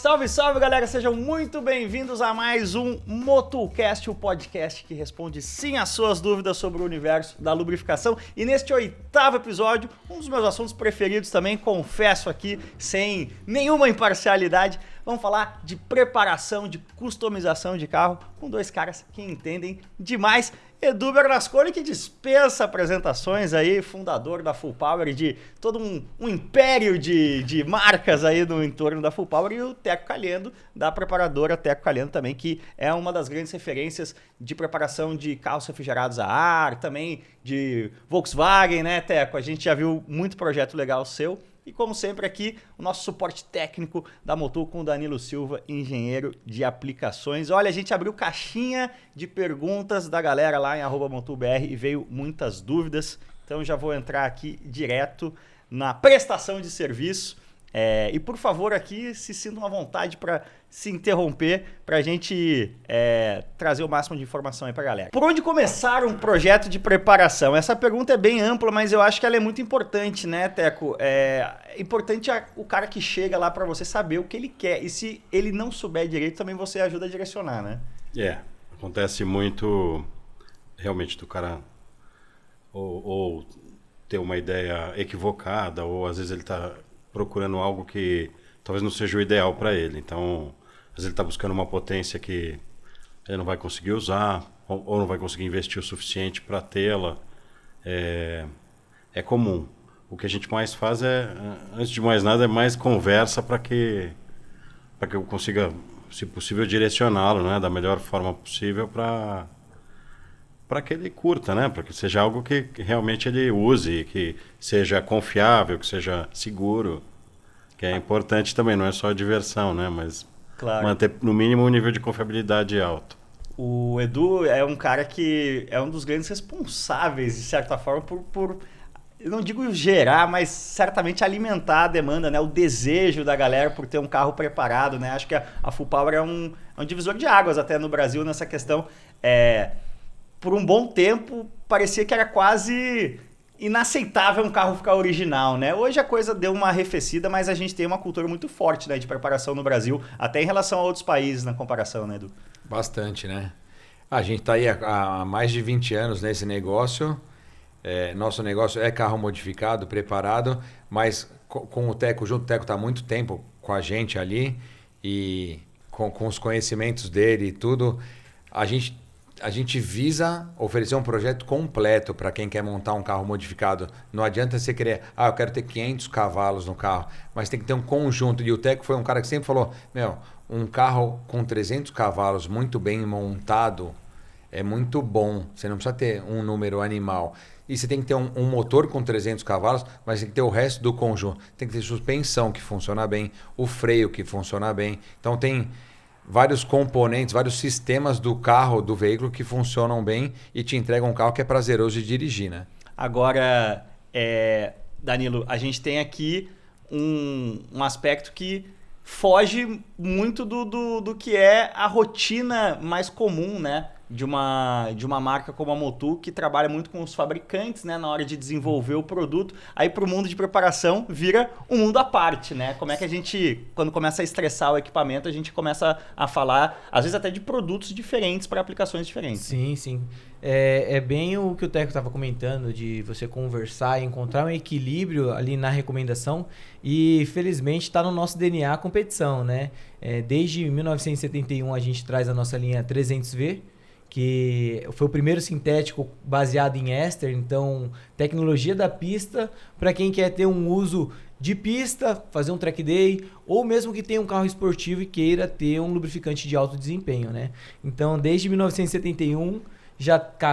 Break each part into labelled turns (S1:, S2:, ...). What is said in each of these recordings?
S1: Salve, salve, galera! Sejam muito bem-vindos a mais um MotoCast, o podcast que responde sim às suas dúvidas sobre o universo da lubrificação. E neste 8º episódio, um dos meus assuntos preferidos também, confesso aqui, sem nenhuma imparcialidade, vamos falar de preparação, de customização de carro, com dois caras que entendem demais. Edu Bernasconi, que dispensa apresentações aí, fundador da Full Power, de todo um império de marcas aí no entorno da Full Power, e o Teco Caliendo, da preparadora Teco Caliendo também, que é uma das grandes referências de preparação de carros refrigerados a ar, também de Volkswagen, né, Teco? A gente já viu muito projeto legal seu. E como sempre aqui, o nosso suporte técnico da Motul com o Danilo Silva, engenheiro de aplicações. Olha, a gente abriu caixinha de perguntas da galera lá em @MotulBR e veio muitas dúvidas. Então já vou entrar aqui direto na prestação de serviço. E por favor aqui, se sintam à vontade para se interromper, para a gente trazer o máximo de informação aí para a galera. Por onde começar um projeto de preparação? Essa pergunta é bem ampla, mas eu acho que ela é muito importante, né, Teco? É importante o cara que chega lá para você saber o que ele quer. E se ele não souber direito, também você ajuda a direcionar, né?
S2: Acontece muito realmente do cara ou ter uma ideia equivocada, ou às vezes ele está procurando algo que talvez não seja o ideal para ele. Então, às vezes ele está buscando uma potência que ele não vai conseguir usar, ou não vai conseguir investir o suficiente para tê-la. É comum. O que a gente mais faz antes de mais nada, é mais conversa para que eu consiga, se possível, direcioná-lo, né, da melhor forma possível para que ele curta, né? Para que seja algo que realmente ele use, que seja confiável, que seja seguro, que é importante também, não é só a diversão, né? Mas claro, manter no mínimo um nível de confiabilidade alto.
S1: O Edu é um cara que é um dos grandes responsáveis, de certa forma, por eu não digo gerar, mas certamente alimentar a demanda, né? O desejo da galera por ter um carro preparado, né? Acho que a Full Power é um divisor de águas até no Brasil nessa questão. Por um bom tempo, parecia que era quase inaceitável um carro ficar original, né? Hoje a coisa deu uma arrefecida, mas a gente tem uma cultura muito forte, né, de preparação no Brasil, até em relação a outros países na comparação, né, Edu?
S3: Bastante, né? A gente está aí há mais de 20 anos nesse negócio. Nosso negócio é carro modificado, preparado, mas com o Teco junto, o Teco está há muito tempo com a gente ali, e com os conhecimentos dele e tudo, a gente visa oferecer um projeto completo para quem quer montar um carro modificado. Não adianta você querer, eu quero ter 500 cavalos no carro, mas tem que ter um conjunto. E o Teco foi um cara que sempre falou, um carro com 300 cavalos muito bem montado é muito bom. Você não precisa ter um número animal. E você tem que ter um motor com 300 cavalos, mas tem que ter o resto do conjunto. Tem que ter suspensão que funciona bem, o freio que funciona bem. Então tem vários componentes, vários sistemas do carro, do veículo que funcionam bem e te entregam um carro que é prazeroso de dirigir, né?
S1: Agora, Danilo, a gente tem aqui um aspecto que foge muito do que é a rotina mais comum, né? De uma marca como a Motul, que trabalha muito com os fabricantes, né, na hora de desenvolver o produto. Aí para o mundo de preparação vira um mundo à parte, né? Como é que a gente, quando começa a estressar o equipamento, a gente começa a falar, às vezes até de produtos diferentes para aplicações diferentes.
S4: Sim, sim. É bem o que o Teco estava comentando, de você conversar e encontrar um equilíbrio ali na recomendação, e felizmente está no nosso DNA a competição, né? Desde 1971 a gente traz a nossa linha 300V, que foi o primeiro sintético baseado em éster, então tecnologia da pista para quem quer ter um uso de pista, fazer um track day, ou mesmo que tenha um carro esportivo e queira ter um lubrificante de alto desempenho, né? Então, desde 1971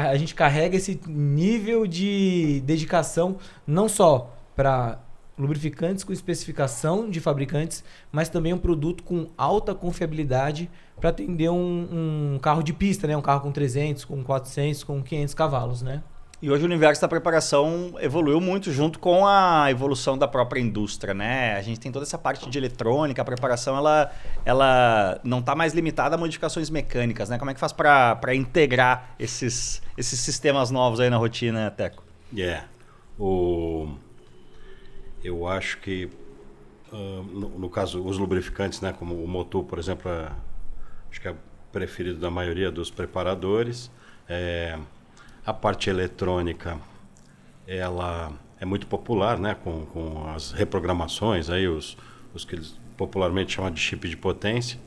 S4: a gente carrega esse nível de dedicação não só para lubrificantes com especificação de fabricantes, mas também um produto com alta confiabilidade para atender um carro de pista, né? Um carro com 300, com 400, com 500 cavalos, né?
S1: E hoje o universo da preparação evoluiu muito junto com a evolução da própria indústria, né? A gente tem toda essa parte de eletrônica, a preparação ela não está mais limitada a modificações mecânicas, né? Como é que faz para integrar esses sistemas novos aí na rotina, Teco?
S2: Eu acho que no caso, os lubrificantes, né, como o Motul, por exemplo, acho que é preferido da maioria dos preparadores. A parte eletrônica, ela é muito popular, né, com as reprogramações, aí os que eles popularmente chamam de chip de potência.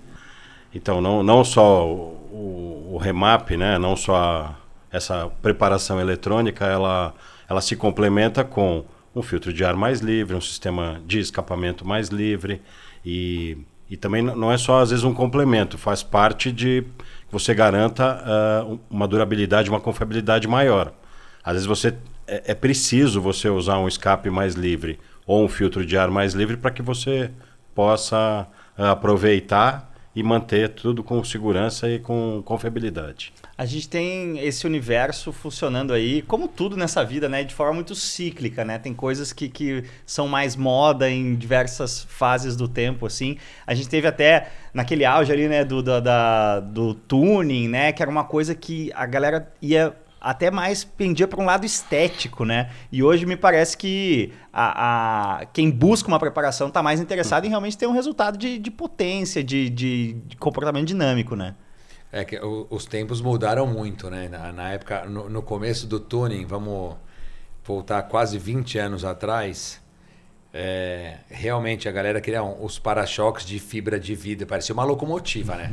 S2: Então, não só o remap, né, não só essa preparação eletrônica, ela se complementa com um filtro de ar mais livre, um sistema de escapamento mais livre e também não é só, às vezes, um complemento, faz parte de que você garanta uma durabilidade, uma confiabilidade maior. Às vezes é preciso você usar um escape mais livre ou um filtro de ar mais livre para que você possa aproveitar e manter tudo com segurança e com confiabilidade.
S1: A gente tem esse universo funcionando aí, como tudo nessa vida, né, de forma muito cíclica, né? Tem coisas que são mais moda em diversas fases do tempo, assim. A gente teve até naquele auge ali, né, do tuning, né, que era uma coisa que a galera ia até mais pendia para um lado estético, né? E hoje me parece que quem busca uma preparação está mais interessado em realmente ter um resultado de potência, de comportamento dinâmico, né?
S3: É que os tempos mudaram muito, né? Na época, no começo do tuning, vamos voltar quase 20 anos atrás, realmente a galera queria os para-choques de fibra de vidro, parecia uma locomotiva, né?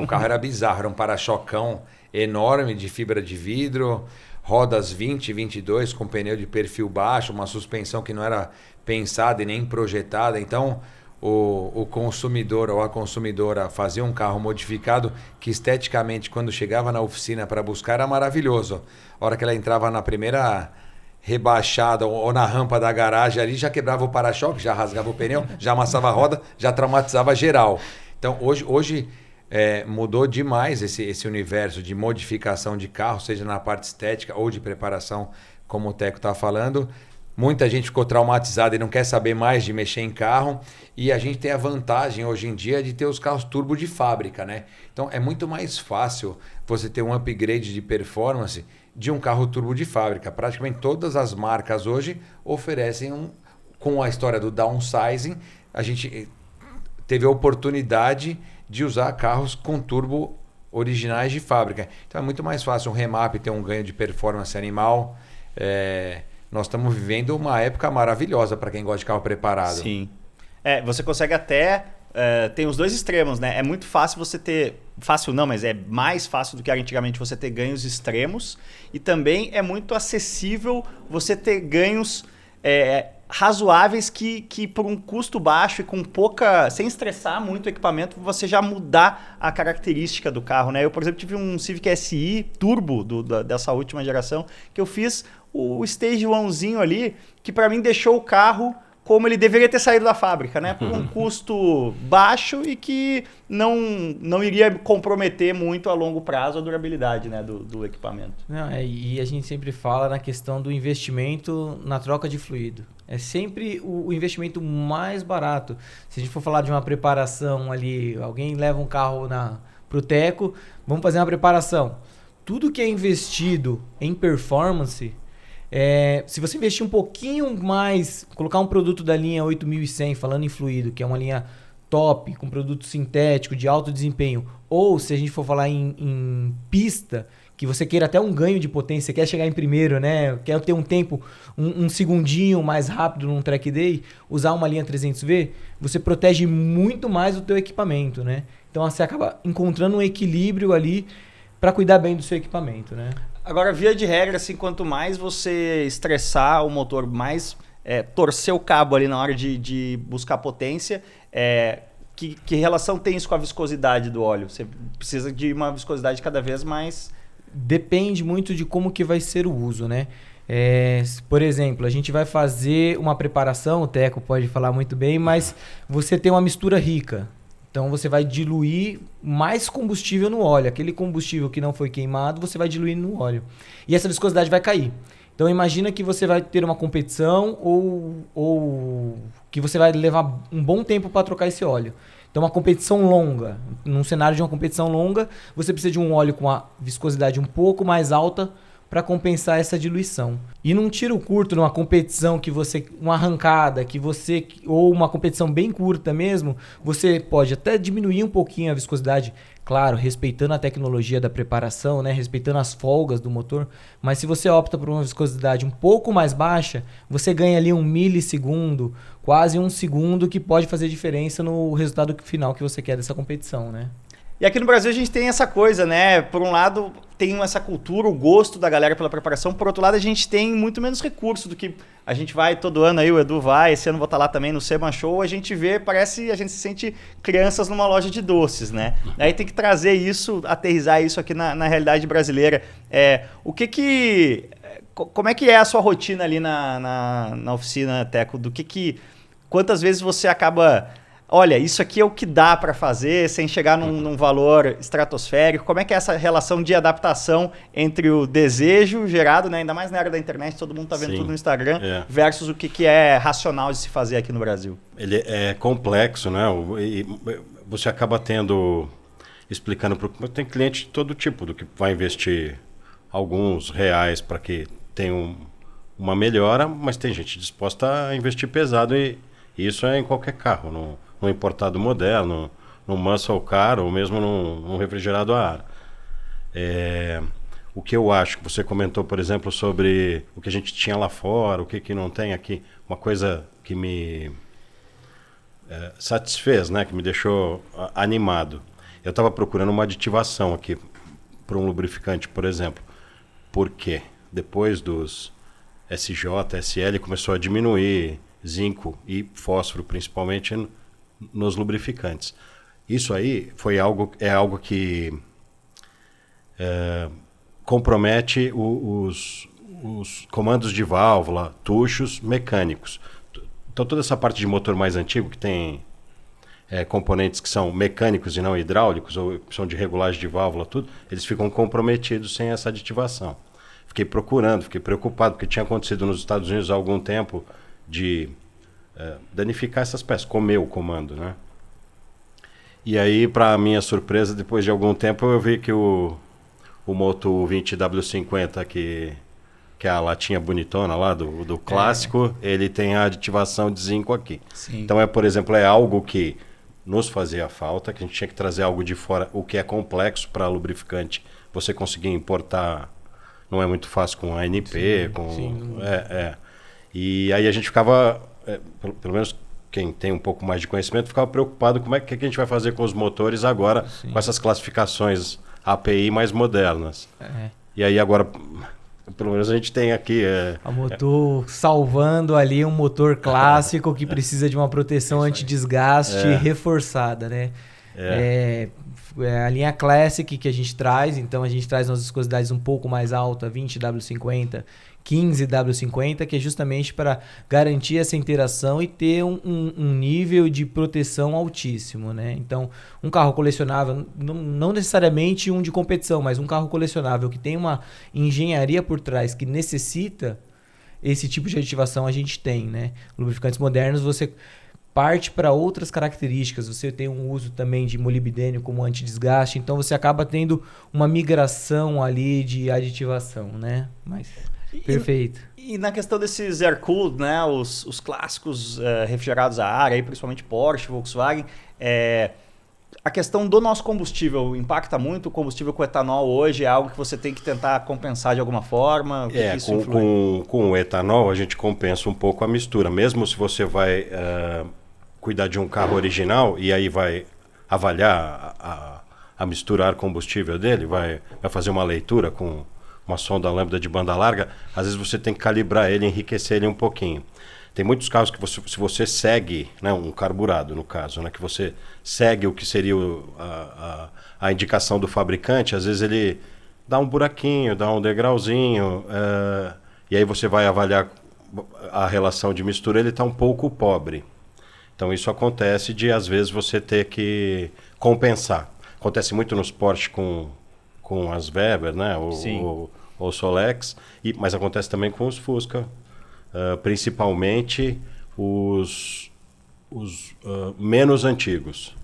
S3: O carro era bizarro, era um para-chocão enorme de fibra de vidro, rodas 20, 22 com pneu de perfil baixo, uma suspensão que não era pensada e nem projetada. Então, o consumidor ou a consumidora fazia um carro modificado que esteticamente, quando chegava na oficina para buscar, era maravilhoso. A hora que ela entrava na primeira rebaixada ou na rampa da garagem ali, já quebrava o para-choque, já rasgava o pneu, já amassava a roda, já traumatizava geral. Então, hoje mudou demais esse universo de modificação de carro, seja na parte estética ou de preparação, como o Teco está falando. Muita gente ficou traumatizada e não quer saber mais de mexer em carro. E a gente tem a vantagem hoje em dia de ter os carros turbo de fábrica, né? Então é muito mais fácil você ter um upgrade de performance de um carro turbo de fábrica. Praticamente todas as marcas hoje oferecem com a história do downsizing, a gente teve a oportunidade de usar carros com turbo originais de fábrica. Então é muito mais fácil um remap ter um ganho de performance animal. Nós estamos vivendo uma época maravilhosa para quem gosta de carro preparado.
S1: Sim. Você consegue até... tem os dois extremos, né? É muito fácil você ter... Fácil não, mas é mais fácil do que era antigamente você ter ganhos extremos. E também é muito acessível você ter ganhos razoáveis que por um custo baixo e com sem estressar muito o equipamento, você já mudar a característica do carro, né? Eu, por exemplo, tive um Civic SI Turbo dessa última geração, que eu fiz o Stage 1zinho ali, que para mim deixou o carro como ele deveria ter saído da fábrica, né? Por um custo baixo e que não iria comprometer muito a longo prazo a durabilidade, né, do equipamento.
S4: E a gente sempre fala na questão do investimento na troca de fluido. É sempre o investimento mais barato. Se a gente for falar de uma preparação ali, alguém leva um carro pro Teco, vamos fazer uma preparação. Tudo que é investido em performance... se você investir um pouquinho mais, colocar um produto da linha 8100, falando em fluido, que é uma linha top, com produto sintético, de alto desempenho, ou se a gente for falar em pista, que você queira até um ganho de potência, quer chegar em primeiro, né? Quer ter um tempo, um segundinho mais rápido num track day, usar uma linha 300V, você protege muito mais o teu equipamento, né? Então você acaba encontrando um equilíbrio ali para cuidar bem do seu equipamento, né?
S1: Agora, via de regra, assim, quanto mais você estressar o motor, mais torcer o cabo ali na hora de buscar potência, que relação tem isso com a viscosidade do óleo? Você precisa de uma viscosidade cada vez mais...
S4: Depende muito de como que vai ser o uso, né? Por exemplo, a gente vai fazer uma preparação, o Teco pode falar muito bem, mas você tem uma mistura rica. Então você vai diluir mais combustível no óleo. Aquele combustível que não foi queimado, você vai diluir no óleo. E essa viscosidade vai cair. Então imagina que você vai ter uma competição ou que você vai levar um bom tempo para trocar esse óleo. Então uma competição longa. Num cenário de uma competição longa, você precisa de um óleo com a viscosidade um pouco mais alta para compensar essa diluição. E num tiro curto, numa competição uma arrancada, ou uma competição bem curta mesmo, você pode até diminuir um pouquinho a viscosidade, claro, respeitando a tecnologia da preparação, né? Respeitando as folgas do motor, mas se você opta por uma viscosidade um pouco mais baixa, você ganha ali 1 milissegundo, quase 1 segundo, que pode fazer diferença no resultado final que você quer dessa competição, né?
S1: E aqui no Brasil a gente tem essa coisa, né? Por um lado, tem essa cultura, o gosto da galera pela preparação. Por outro lado, a gente tem muito menos recurso do que a gente vai todo ano aí, o Edu vai, esse ano vou estar lá também no Seba Show, a gente vê, a gente se sente crianças numa loja de doces, né? Aí tem que trazer isso, aterrissar isso aqui na realidade brasileira. Como é que é a sua rotina ali na oficina, Teco? Quantas vezes você acaba... Olha, isso aqui é o que dá para fazer sem chegar num valor estratosférico. Como é que é essa relação de adaptação entre o desejo gerado, né, ainda mais na era da internet, todo mundo está vendo tudo no Instagram, versus o que é racional de se fazer aqui no Brasil?
S2: Ele é complexo, né? E você acaba explicando tem cliente de todo tipo, do que vai investir alguns reais para que tenha uma melhora, mas tem gente disposta a investir pesado e isso é em qualquer carro, num importado moderno, num muscle car ou mesmo num refrigerado a ar. O que eu acho, que você comentou, por exemplo, sobre o que a gente tinha lá fora, o que não tem aqui, uma coisa que me satisfez, né, que me deixou animado. Eu estava procurando uma aditivação aqui para um lubrificante, por exemplo. Por quê? Depois dos SJ, SL, começou a diminuir zinco e fósforo, principalmente nos lubrificantes. Isso aí é algo que compromete os comandos de válvula, tuchos mecânicos. Então toda essa parte de motor mais antigo, que tem componentes que são mecânicos e não hidráulicos, ou que são de regulagem de válvula, tudo, eles ficam comprometidos sem essa aditivação. Fiquei preocupado, porque tinha acontecido nos Estados Unidos há algum tempo de danificar essas peças, comer o comando, né? E aí, para minha surpresa, depois de algum tempo, eu vi que o Moto 20 W50, que é a latinha bonitona lá do clássico, ele tem a aditivação de zinco aqui.
S4: Sim.
S2: Então, por exemplo, é algo que nos fazia falta, que a gente tinha que trazer algo de fora, o que é complexo para lubrificante. Você conseguir importar não é muito fácil com ANP, E aí a gente ficava... pelo menos quem tem um pouco mais de conhecimento, ficava preocupado como é que a gente vai fazer com os motores agora, com essas classificações API mais modernas. E aí agora, pelo menos a gente tem aqui...
S4: A motor salvando ali um motor clássico que precisa de uma proteção anti-desgaste reforçada, né? A linha Classic que a gente traz, então a gente traz umas viscosidades um pouco mais altas, 20W50, 15W50, que é justamente para garantir essa interação e ter um nível de proteção altíssimo, né? Então, um carro colecionável, não necessariamente um de competição, mas um carro colecionável que tem uma engenharia por trás que necessita esse tipo de aditivação, a gente tem, né? Lubrificantes modernos, você parte para outras características, você tem um uso também de molibdênio como antidesgaste, então você acaba tendo uma migração ali de aditivação, né? Mas perfeito.
S1: E na questão desses air-cooled, né, os clássicos refrigerados a ar, aí, principalmente Porsche, Volkswagen, a questão do nosso combustível impacta muito? O combustível com etanol hoje é algo que você tem que tentar compensar de alguma forma?
S2: Com o etanol a gente compensa um pouco a mistura, mesmo se você vai cuidar de um carro original e aí vai avaliar a misturar combustível dele, vai fazer uma leitura com uma sonda lambda de banda larga, às vezes você tem que calibrar ele, enriquecer ele um pouquinho. Tem muitos carros que se você segue, né, um carburado no caso, né, que você segue o que seria a indicação do fabricante, às vezes ele dá um buraquinho, dá um degrauzinho, e aí você vai avaliar a relação de mistura, ele está um pouco pobre. Então isso acontece de às vezes você ter que compensar. Acontece muito nos Porsche com as Weber, né, ou Solex, mas acontece também com os Fusca. Principalmente os menos antigos,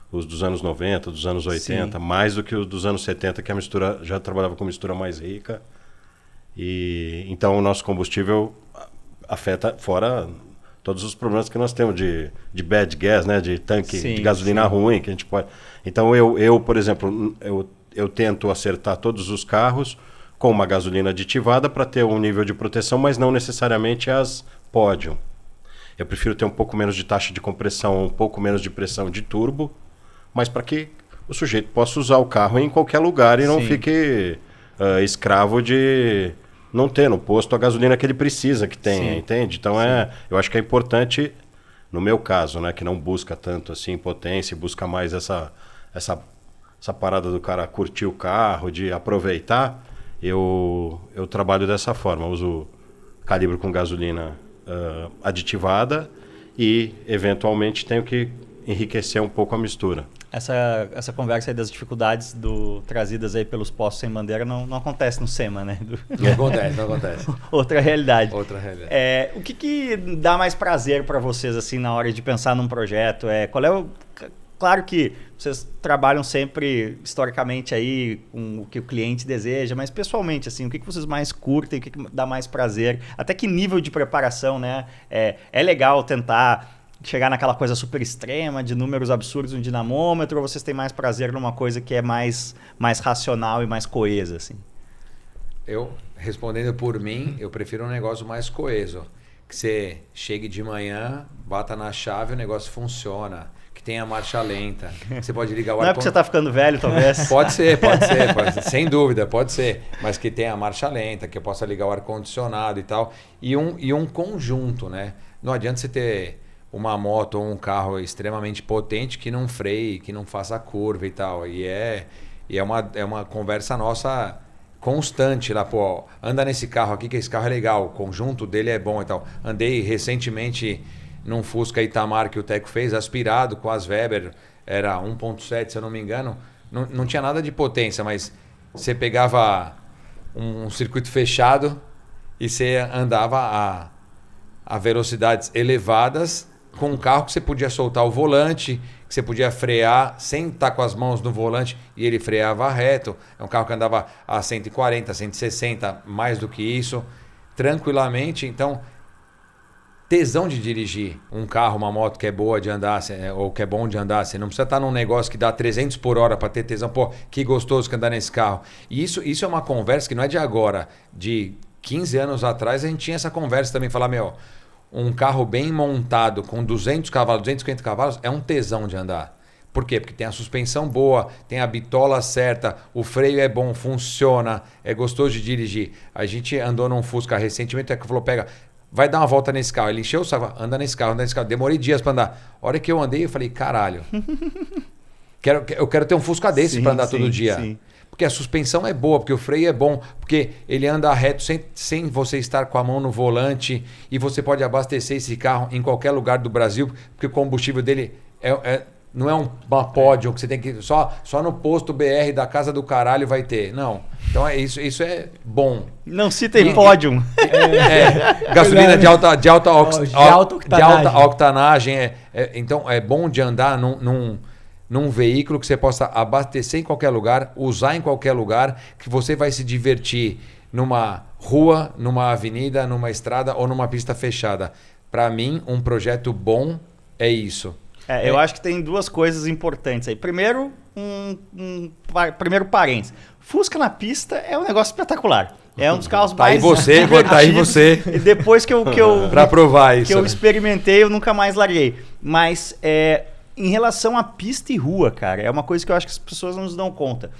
S2: os dos anos 90, dos anos 80, mais do que os dos anos 70, que a mistura já trabalhava com mistura mais rica. E então o nosso combustível afeta, fora todos os problemas que nós temos de bad gas, né? De tanque de gasolina ruim que a gente pode. Então eu por exemplo, eu tento acertar todos os carros com uma gasolina aditivada para ter um nível de proteção, mas não necessariamente as Podium. Eu prefiro ter um pouco menos de taxa de compressão, um pouco menos de pressão de turbo, mas para que o sujeito possa usar o carro em qualquer lugar e não fique escravo de não ter no posto a gasolina que ele precisa que tenha, entende? Então eu acho que é importante, no meu caso, né, que não busca tanto assim potência, busca mais essa parada do cara curtir o carro, de aproveitar, eu trabalho dessa forma, uso calibro com gasolina aditivada e eventualmente tenho que enriquecer um pouco a mistura.
S1: Essa conversa aí das dificuldades trazidas aí pelos postos sem bandeira não acontece no SEMA, né?
S3: Não acontece.
S1: Outra realidade.
S3: Outra realidade.
S1: O que dá mais prazer para vocês assim na hora de pensar num projeto? Claro que vocês trabalham sempre historicamente aí com o que o cliente deseja, mas pessoalmente, assim, o que vocês mais curtem, o que dá mais prazer? Até que nível de preparação, né? É legal tentar chegar naquela coisa super extrema, de números absurdos no dinamômetro, ou vocês têm mais prazer numa coisa que é mais racional e mais coesa, assim?
S3: Eu, respondendo por mim, eu prefiro um negócio mais coeso. Que você chegue de manhã, bata na chave, o negócio funciona. Que tenha marcha lenta. Você pode ligar o
S1: Não é porque você está ficando velho, talvez?
S3: Pode ser. Sem dúvida, pode ser. Mas que tenha marcha lenta, que eu possa ligar o ar-condicionado e tal. E um conjunto, né? Não adianta você ter uma moto ou um carro extremamente potente que não freie, que não faça curva e tal. E é uma conversa nossa constante lá, pô, anda nesse carro aqui que esse carro é legal, o conjunto dele é bom e tal. Andei recentemente num Fusca Itamar que o Teco fez, aspirado com as Weber, era 1.7 se eu não me engano, não tinha nada de potência, mas você pegava um circuito fechado e você andava a velocidades elevadas com um carro que você podia soltar o volante, que você podia frear sem estar com as mãos no volante e ele freava reto. É um carro que andava a 140, 160, mais do que isso, tranquilamente. Então, tesão de dirigir um carro, uma moto que é boa de andar, ou que é bom de andar. Você não precisa estar num negócio que dá 300 por hora para ter tesão. Pô, que gostoso que andar nesse carro. E isso é uma conversa que não é de agora. De 15 anos atrás a gente tinha essa conversa também. Falar, um carro bem montado com 200 cavalos, 250 cavalos é um tesão de andar. Por quê? Porque tem a suspensão boa, tem a bitola certa, o freio é bom, funciona, é gostoso de dirigir. A gente andou num Fusca recentemente, que falou, vai dar uma volta nesse carro. Ele encheu o saco, anda nesse carro. Demorei dias para andar. A hora que eu andei, eu falei, caralho, eu quero ter um Fusca desse para andar todo dia. Sim. Porque a suspensão é boa, porque o freio é bom, porque ele anda reto sem você estar com a mão no volante e você pode abastecer esse carro em qualquer lugar do Brasil, porque o combustível dele não é uma Podium que você tem que... Só no posto BR da casa do caralho vai ter. Não. Então isso é bom.
S1: Não citem Podium.
S3: Gasolina de alta octanagem. Então é bom de andar num veículo que você possa abastecer em qualquer lugar, usar em qualquer lugar, que você vai se divertir numa rua, numa avenida, numa estrada ou numa pista fechada. Para mim, um projeto bom é isso.
S1: Eu acho que tem duas coisas importantes aí. Primeiro, primeiro parênteses. Fusca na pista é um negócio espetacular. É um dos carros mais divertidos.
S3: Tá aí você.
S1: E depois que eu
S3: para provar isso,
S1: que eu experimentei, eu nunca mais larguei. Mas em relação à pista e rua, cara, é uma coisa que eu acho que as pessoas não se dão conta.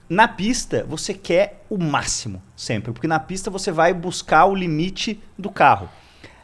S1: Na pista, você quer o máximo, sempre. Porque na pista você vai buscar o limite do carro.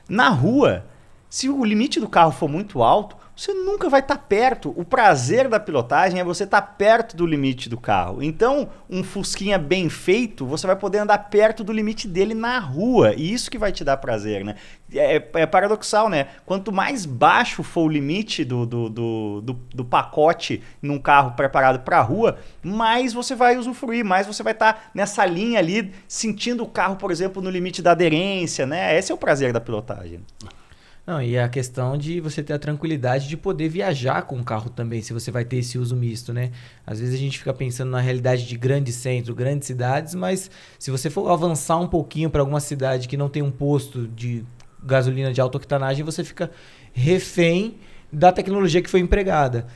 S1: Na rua, se o limite do carro for muito alto, você nunca vai estar perto. O prazer da pilotagem é você estar perto do limite do carro. Então, um Fusquinha bem feito, você vai poder andar perto do limite dele na rua. E isso que vai te dar prazer, né? É paradoxal, né? Quanto mais baixo for o limite do pacote num carro preparado para a rua, mais você vai usufruir, mais você vai estar nessa linha ali, sentindo o carro, por exemplo, no limite da aderência, né? Esse é o prazer da pilotagem.
S4: Não, e a questão de você ter a tranquilidade de poder viajar com o carro também, se você vai ter esse uso misto, né? Às vezes a gente fica pensando na realidade de grandes centros, grandes cidades, mas se você for avançar um pouquinho para alguma cidade que não tem um posto de gasolina de alta octanagem, você fica refém da tecnologia que foi empregada.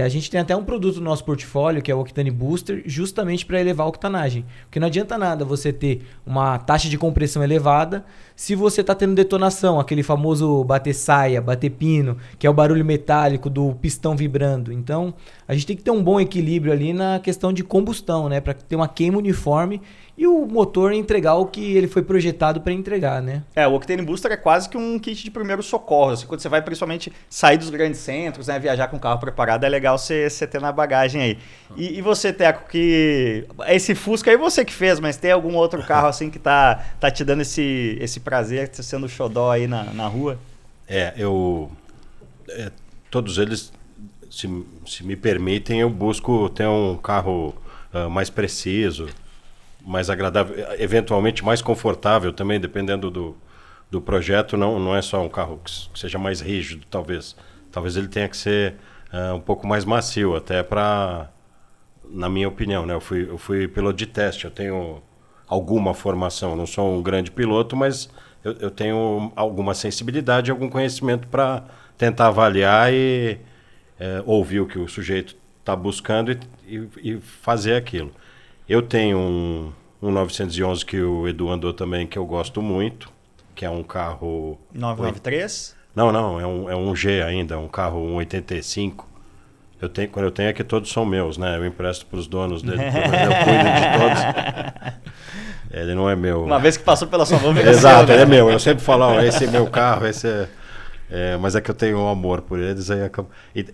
S4: A gente tem até um produto no nosso portfólio, que é o Octane Booster, justamente para elevar a octanagem. Porque não adianta nada você ter uma taxa de compressão elevada se você está tendo detonação, aquele famoso bater saia, bater pino, que é o barulho metálico do pistão vibrando. Então, a gente tem que ter um bom equilíbrio ali na questão de combustão, né? Para ter uma queima uniforme e o motor entregar o que ele foi projetado para entregar, né?
S1: O Octane Booster é quase que um kit de primeiros socorros. Assim, quando você vai principalmente sair dos grandes centros, né, viajar com o carro preparado, é legal você ter na bagagem aí. E você, Teco, que esse Fusca aí você que fez, mas tem algum outro carro assim que tá te dando esse prazer, sendo xodó aí na rua?
S2: Todos eles, se me permitem, eu busco ter um carro mais preciso, mais agradável, eventualmente mais confortável também, dependendo do projeto. Não é só um carro que seja mais rígido, talvez. Talvez ele tenha que ser um pouco mais macio, até na minha opinião, né? Eu fui piloto de teste, eu tenho alguma formação, não sou um grande piloto, mas eu tenho alguma sensibilidade, algum conhecimento para tentar avaliar e ouvir o que o sujeito está buscando e fazer aquilo. Eu tenho um 911 que o Edu andou também, que eu gosto muito, que é um carro...
S1: 993?
S2: Não, é um G ainda, um carro 185. Quando eu tenho é que todos são meus, né? Eu empresto para os donos dele, eu cuido de todos. Ele não é meu.
S1: Uma vez que passou pela sua mão,
S2: Exato, seu, né? Ele é meu. Eu sempre falo, esse é meu carro, mas é que eu tenho um amor por eles. Aí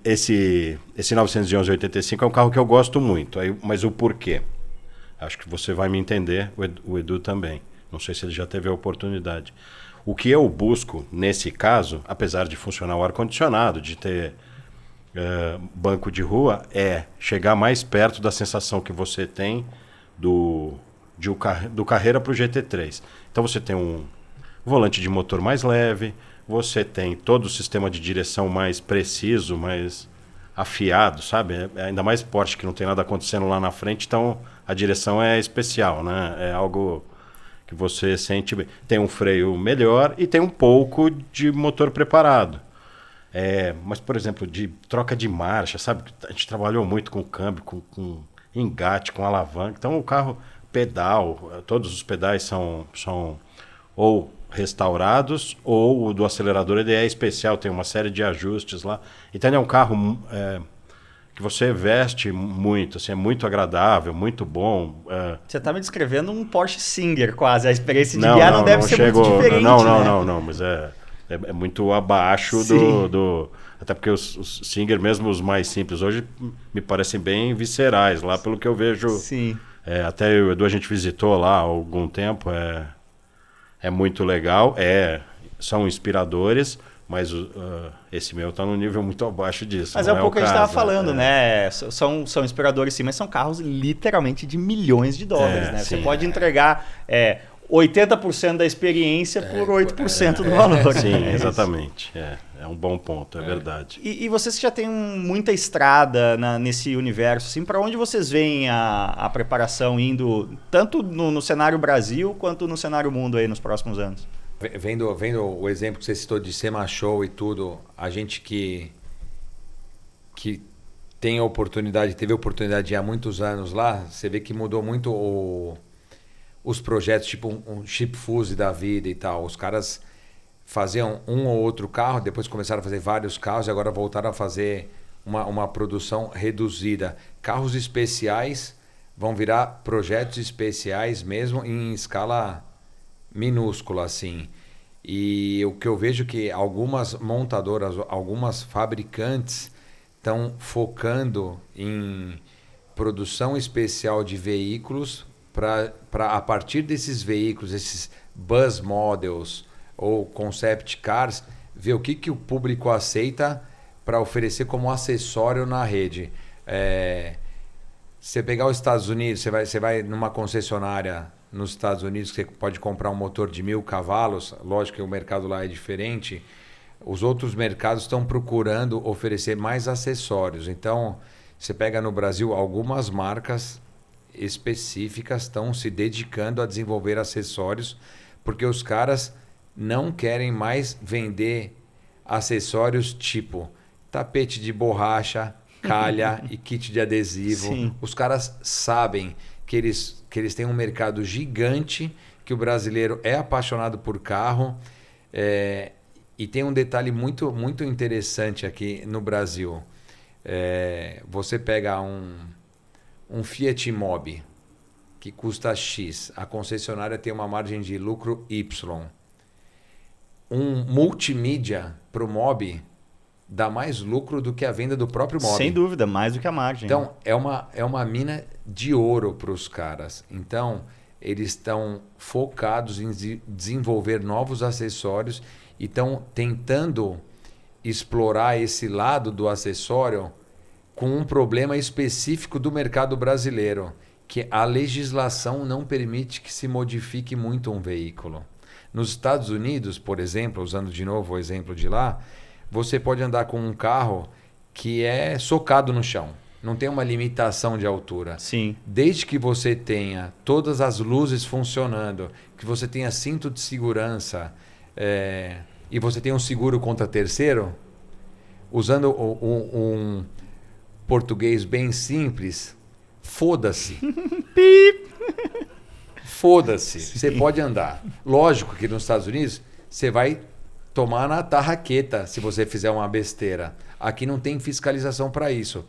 S2: esse 911-85 é um carro que eu gosto muito. Mas o porquê? Acho que você vai me entender, o Edu também. Não sei se ele já teve a oportunidade. O que eu busco, nesse caso, apesar de funcionar o ar-condicionado, de ter banco de rua, é chegar mais perto da sensação que você tem do Carrera para o GT3. Então você tem um volante de motor mais leve, você tem todo o sistema de direção mais preciso, mais afiado, sabe? Ainda mais Porsche, que não tem nada acontecendo lá na frente, então a direção é especial, né? É algo que você sente bem. Tem um freio melhor e tem um pouco de motor preparado. Mas, por exemplo, de troca de marcha, sabe? A gente trabalhou muito com câmbio, com engate, com alavanca. Então o carro, pedal, todos os pedais são ou restaurados, ou o do acelerador ele é especial, tem uma série de ajustes lá. Então ele é um carro que você veste muito, assim, é muito agradável, muito bom.
S1: Você está me descrevendo um Porsche Singer quase, a experiência de guiar não deve ser muito diferente,
S2: Não, mas é muito abaixo do... Até porque os Singer, mesmo os mais simples, hoje me parecem bem viscerais, lá pelo que eu vejo.
S1: Sim.
S2: Até o Edu a gente visitou lá há algum tempo, é muito legal, são inspiradores, mas esse meu está num nível muito abaixo disso.
S1: Mas é um pouco o que a gente estava falando, né? São inspiradores sim, mas são carros literalmente de milhões de dólares, né?
S2: Sim,
S1: você pode entregar 80% da experiência por 8% do valor.
S2: Sim, exatamente. É um bom ponto, é verdade.
S1: E vocês que já têm muita estrada nesse universo, assim, para onde vocês veem a preparação indo, tanto no cenário Brasil quanto no cenário mundo aí nos próximos anos?
S3: Vendo o exemplo que você citou de SEMA Show e tudo, a gente que teve a oportunidade de ir há muitos anos lá, você vê que mudou muito os projetos, tipo um Chip Fuse da vida e tal. Os caras faziam um ou outro carro, depois começaram a fazer vários carros e agora voltaram a fazer uma produção reduzida. Carros especiais vão virar projetos especiais mesmo em escala minúscula, assim. E o que eu vejo é que algumas montadoras, algumas fabricantes estão focando em produção especial de veículos para a partir desses veículos, esses bus models ou concept cars, ver o que o público aceita para oferecer como acessório na rede. Você pegar os Estados Unidos, você vai numa concessionária nos Estados Unidos, que você pode comprar um motor de 1.000 cavalos, lógico que o mercado lá é diferente, os outros mercados estão procurando oferecer mais acessórios. Então, você pega no Brasil, algumas marcas específicas estão se dedicando a desenvolver acessórios, porque os caras não querem mais vender acessórios tipo tapete de borracha, calha e kit de adesivo.
S1: Sim.
S3: Os caras sabem que eles têm um mercado gigante, que o brasileiro é apaixonado por carro. E tem um detalhe muito, muito interessante aqui no Brasil. Você pega um Fiat Mobi, que custa X, a concessionária tem uma margem de lucro Y. Um multimídia para o Mobi dá mais lucro do que a venda do próprio Mobi.
S1: Sem dúvida, mais do que a margem.
S3: Então, é uma mina de ouro para os caras. Então, eles estão focados em desenvolver novos acessórios e estão tentando explorar esse lado do acessório com um problema específico do mercado brasileiro, que a legislação não permite que se modifique muito um veículo. Nos Estados Unidos, por exemplo, usando de novo o exemplo de lá, você pode andar com um carro que é socado no chão. Não tem uma limitação de altura.
S1: Sim.
S3: Desde que você tenha todas as luzes funcionando, que você tenha cinto de segurança e você tenha um seguro contra terceiro, usando um português bem simples, foda-se. Foda-se. Você pode andar. Lógico que nos Estados Unidos você vai tomar na tarraqueta se você fizer uma besteira. Aqui não tem fiscalização para isso.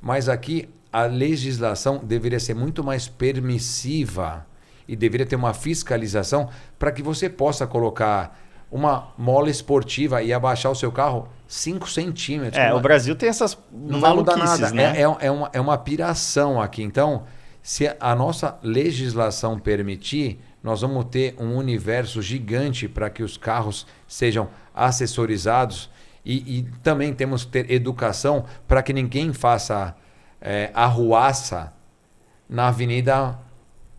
S3: Mas aqui a legislação deveria ser muito mais permissiva e deveria ter uma fiscalização para que você possa colocar uma mola esportiva e abaixar o seu carro 5 centímetros.
S1: O Brasil tem essas
S3: não vai mudar nada.
S1: Né?
S3: É uma piração aqui. Então, se a nossa legislação permitir, nós vamos ter um universo gigante para que os carros sejam assessorizados e também temos que ter educação para que ninguém faça arruaça na avenida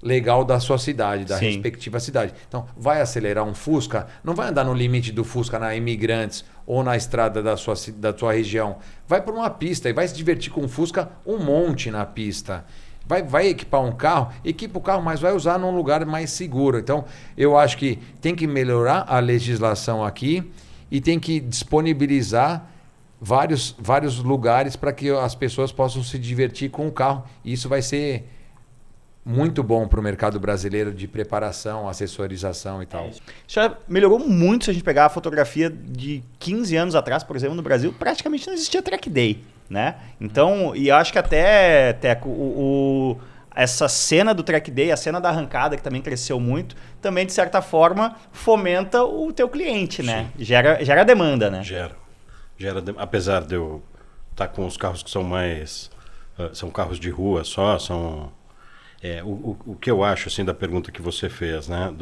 S3: legal da sua cidade, da respectiva cidade. Então, vai acelerar um Fusca, não vai andar no limite do Fusca na Imigrantes ou na estrada da sua região. Vai por uma pista e vai se divertir com um Fusca um monte na pista. Vai equipar um carro, equipa o carro, mas vai usar num lugar mais seguro. Então, eu acho que tem que melhorar a legislação aqui e tem que disponibilizar vários lugares para que as pessoas possam se divertir com o carro. E isso vai ser muito bom para o mercado brasileiro de preparação, assessorização e tal.
S1: Isso já melhorou muito se a gente pegar a fotografia de 15 anos atrás, por exemplo, no Brasil, praticamente não existia track day, né? Então, e eu acho que até, Teco, essa cena do track day, a cena da arrancada, que também cresceu muito, também, de certa forma, fomenta o teu cliente, né? Gera demanda, né?
S2: Gera. Apesar de eu estar com os carros que são mais... são carros de rua só, são... o que eu acho, assim, da pergunta que você fez, né?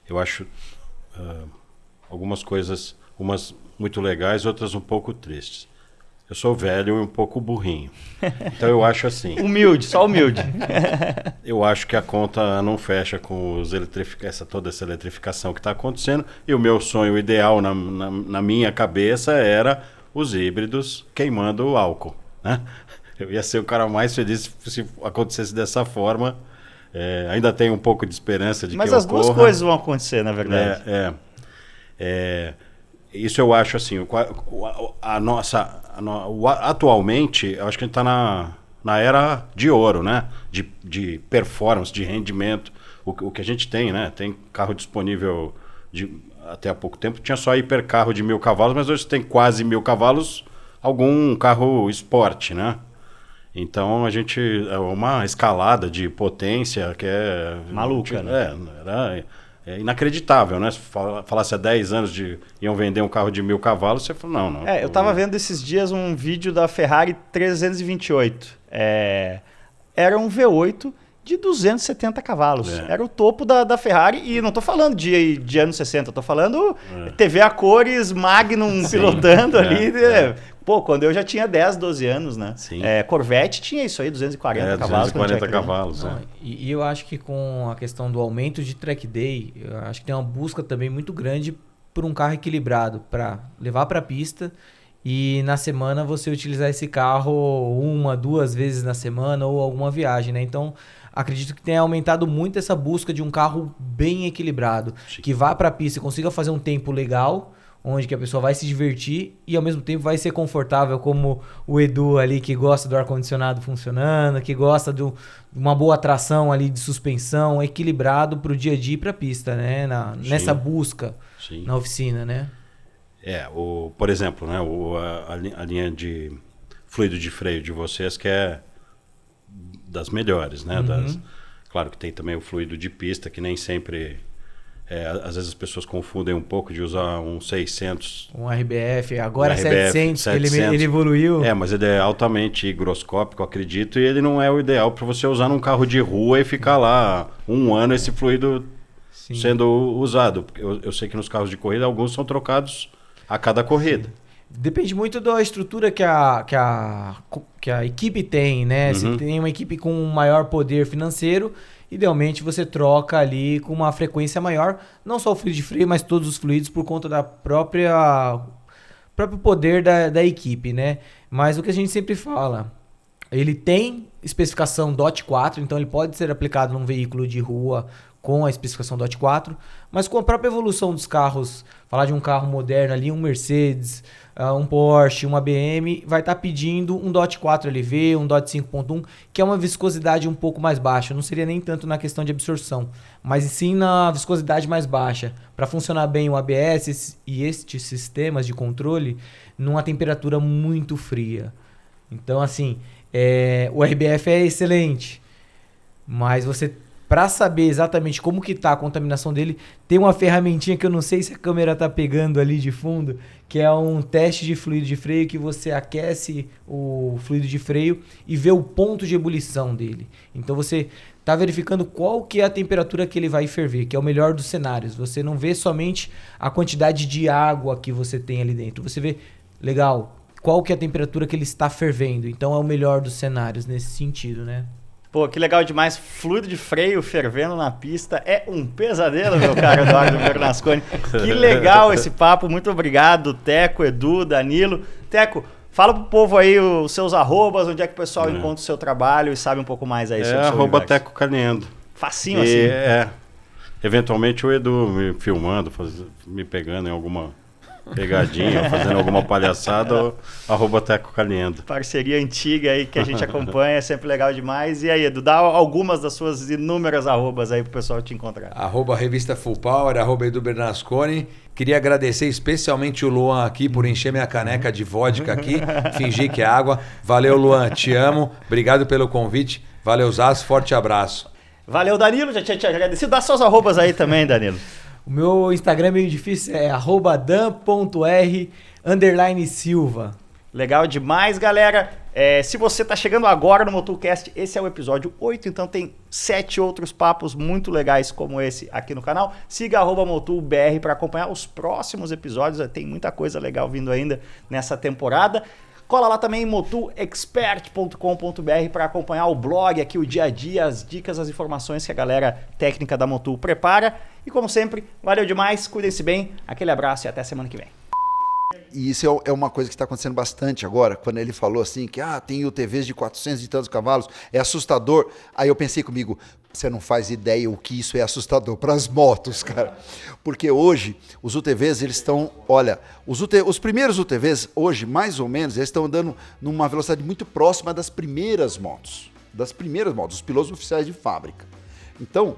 S2: Eu acho algumas coisas, umas muito legais, outras um pouco tristes. Eu sou velho e um pouco burrinho. Então eu acho assim...
S1: Só humilde.
S2: Eu acho que a conta não fecha com toda essa eletrificação que está acontecendo. E o meu sonho ideal na minha cabeça era os híbridos queimando álcool, né? Eu ia ser o cara mais feliz se acontecesse dessa forma. Ainda tenho um pouco de esperança de que ocorra.
S1: Mas as duas coisas vão acontecer, na verdade.
S2: Isso eu acho assim, atualmente, eu acho que a gente está na era de ouro, né? De performance, de rendimento. O que a gente tem, né? Tem carro disponível até há pouco tempo, tinha só hipercarro de 1000 cavalos, mas hoje tem quase 1000 cavalos, algum carro esporte, né? Então a gente é uma escalada de potência que é
S1: maluca, né?
S2: É inacreditável, né? Se falasse há 10 anos iam vender um carro de 1000 cavalos, você falou, não.
S1: Eu estava vendo esses dias um vídeo da Ferrari 328. Era um V8 de 270 cavalos. Era o topo da Ferrari, e não estou falando de anos 60, estou falando TV a cores, Magnum pilotando ali. Pô, quando eu já tinha 10, 12 anos, né? Corvette tinha isso aí, 240 cavalos.
S2: 240 cavalos,
S4: E eu acho que com a questão do aumento de track day, eu acho que tem uma busca também muito grande por um carro equilibrado para levar para a pista e na semana você utilizar esse carro 1, 2 vezes na semana ou alguma viagem, né? Então, acredito que tenha aumentado muito essa busca de um carro bem equilibrado, que vá para a pista e consiga fazer um tempo legal, onde que a pessoa vai se divertir e ao mesmo tempo vai ser confortável, como o Edu ali, que gosta do ar-condicionado funcionando, que gosta de uma boa tração ali de suspensão, equilibrado para o dia a dia e para a pista, né? Nessa busca na oficina, né?
S2: Por exemplo, né, a linha de fluido de freio de vocês que é das melhores, né? Claro que tem também o fluido de pista, que nem sempre... às vezes as pessoas confundem um pouco de usar um 600...
S4: Um RBF, agora 700, ele evoluiu.
S2: Mas ele é altamente higroscópico, acredito, e ele não é o ideal para você usar num carro de rua e ficar lá 1 ano esse fluido sendo usado. Eu sei que nos carros de corrida alguns são trocados a cada corrida.
S4: Depende muito da estrutura que a equipe tem, né? Se tem uma equipe com um maior poder financeiro, idealmente você troca ali com uma frequência maior, não só o fluido de freio, mas todos os fluidos por conta da próprio poder da equipe, né? Mas o que a gente sempre fala, ele tem especificação DOT 4, então ele pode ser aplicado num veículo de rua com a especificação DOT 4, mas com a própria evolução dos carros, falar de um carro moderno ali, um Mercedes, um Porsche, uma BM, vai estar pedindo um DOT 4 LV, um DOT 5.1, que é uma viscosidade um pouco mais baixa. Não seria nem tanto na questão de absorção, mas sim na viscosidade mais baixa. Para funcionar bem o ABS e estes sistemas de controle numa temperatura muito fria. Então, assim, o RBF é excelente, mas você... Para saber exatamente como que tá a contaminação dele, tem uma ferramentinha que eu não sei se a câmera tá pegando ali de fundo, que é um teste de fluido de freio que você aquece o fluido de freio e vê o ponto de ebulição dele. Então você tá verificando qual que é a temperatura que ele vai ferver, que é o melhor dos cenários. Você não vê somente a quantidade de água que você tem ali dentro. Você vê, legal, qual que é a temperatura que ele está fervendo. Então é o melhor dos cenários nesse sentido, né?
S1: Pô, que legal demais. Fluido de freio fervendo na pista é um pesadelo, meu caro Eduardo Bernasconi. Que legal esse papo. Muito obrigado, Teco, Edu, Danilo. Teco, fala pro povo aí os seus arrobas, onde é que o pessoal encontra o seu trabalho e sabe um pouco mais aí sobre o seu universo.
S2: @Teco Caliendo.
S1: Facinho assim.
S2: Eventualmente o Edu me filmando, me pegando em alguma pegadinha, fazendo alguma palhaçada, @Teco Caliendo.
S1: Parceria antiga aí que a gente acompanha, é sempre legal demais. E aí, Edu, dá algumas das suas inúmeras arrobas aí pro pessoal te encontrar.
S3: @Revista Full Power, @Edu Bernasconi. Queria agradecer especialmente o Luan aqui por encher minha caneca de vodka aqui, fingir que é água. Valeu, Luan, te amo. Obrigado pelo convite. Valeu, Zaz, forte abraço.
S1: Valeu, Danilo, já tinha te agradecido. Dá suas arrobas aí também, Danilo.
S4: O meu Instagram é meio difícil, é @dan.r_silva.
S1: Legal demais, galera. Se você está chegando agora no MotoCast, esse é o episódio 8, então tem 7 outros papos muito legais como esse aqui no canal. Siga @MotoBR para acompanhar os próximos episódios, tem muita coisa legal vindo ainda nessa temporada. Cola lá também em motoexpert.com.br para acompanhar o blog aqui, o dia a dia, as dicas, as informações que a galera técnica da Motul prepara. E como sempre, valeu demais, cuidem-se bem, aquele abraço e até semana que vem.
S5: E isso é uma coisa que está acontecendo bastante agora, quando ele falou assim, que tem UTVs de 400 e tantos cavalos, é assustador. Aí eu pensei comigo, você não faz ideia o que isso é assustador para as motos, cara. Porque hoje, os UTVs, eles estão, olha, os primeiros UTVs, hoje, mais ou menos, eles estão andando numa velocidade muito próxima das primeiras motos. Os pilotos oficiais de fábrica. Então,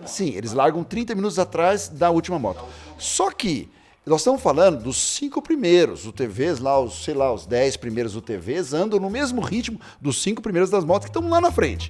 S5: sim, eles largam 30 minutos atrás da última moto. Só que nós estamos falando dos 5 primeiros UTVs, os 10 primeiros UTVs andam no mesmo ritmo dos 5 primeiros das motos que estão lá na frente.